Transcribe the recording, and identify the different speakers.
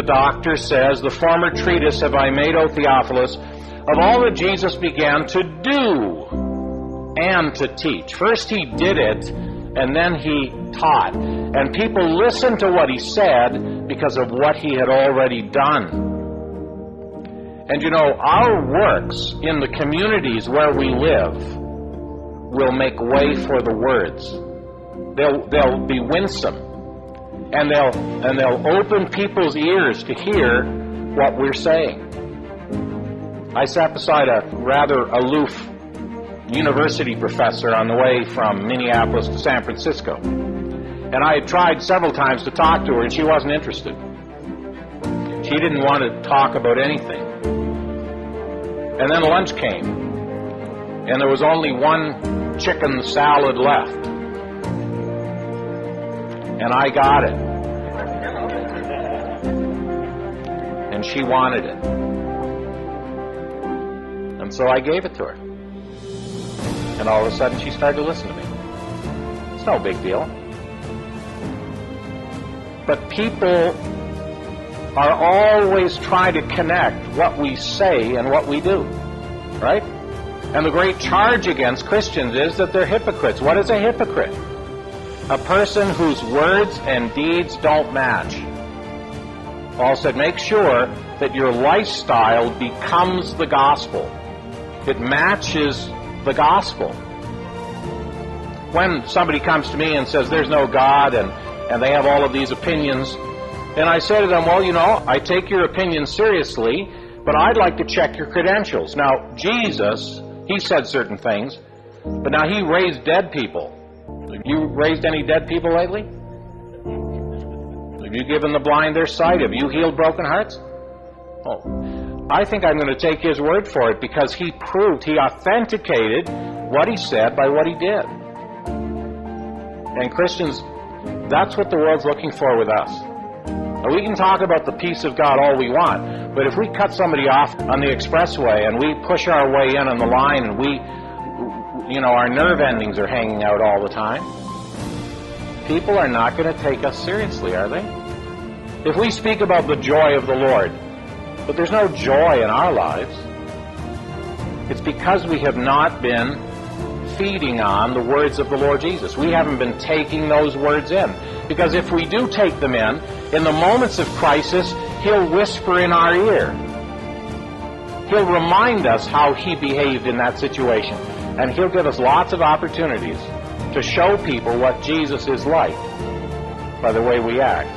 Speaker 1: doctor says, the former treatise have I made, O Theophilus, of all that Jesus began to do and to teach. First he did it, and then he taught. And people listened to what he said because of what he had already done. And you know, our works in the communities where we live will make way for the words. They'll be winsome. And they'll open people's ears to hear what we're saying. I sat beside a rather aloof university professor on the way from Minneapolis to San Francisco. And I had tried several times to talk to her, and she wasn't interested. She didn't want to talk about anything. And then lunch came, and there was only one chicken salad left. And I got it. And she wanted it. And so I gave it to her. And all of a sudden she started to listen to me. It's no big deal. But people are always trying to connect what we say and what we do. Right? And the great charge against Christians is that they're hypocrites. What is a hypocrite? A person whose words and deeds don't match. Paul said, make sure that your lifestyle becomes the gospel. It matches the gospel. When somebody comes to me and says there's no God and they have all of these opinions, and I say to them, well, you know, I take your opinion seriously, but I'd like to check your credentials. Now, Jesus, he said certain things, but now he raised dead people. Have you raised any dead people lately? Have you given the blind their sight? Have you healed broken hearts? Oh, I think I'm going to take his word for it because he proved, he authenticated what he said by what he did. And Christians, that's what the world's looking for with us. Now, we can talk about the peace of God all we want, but if we cut somebody off on the expressway and we push our way in on the line and our nerve endings are hanging out all the time, people are not going to take us seriously, are they? If we speak about the joy of the Lord, but there's no joy in our lives, it's because we have not been feeding on the words of the Lord Jesus. We haven't been taking those words in. Because if we do take them in the moments of crisis, he'll whisper in our ear. He'll remind us how he behaved in that situation. And he'll give us lots of opportunities to show people what Jesus is like by the way we act.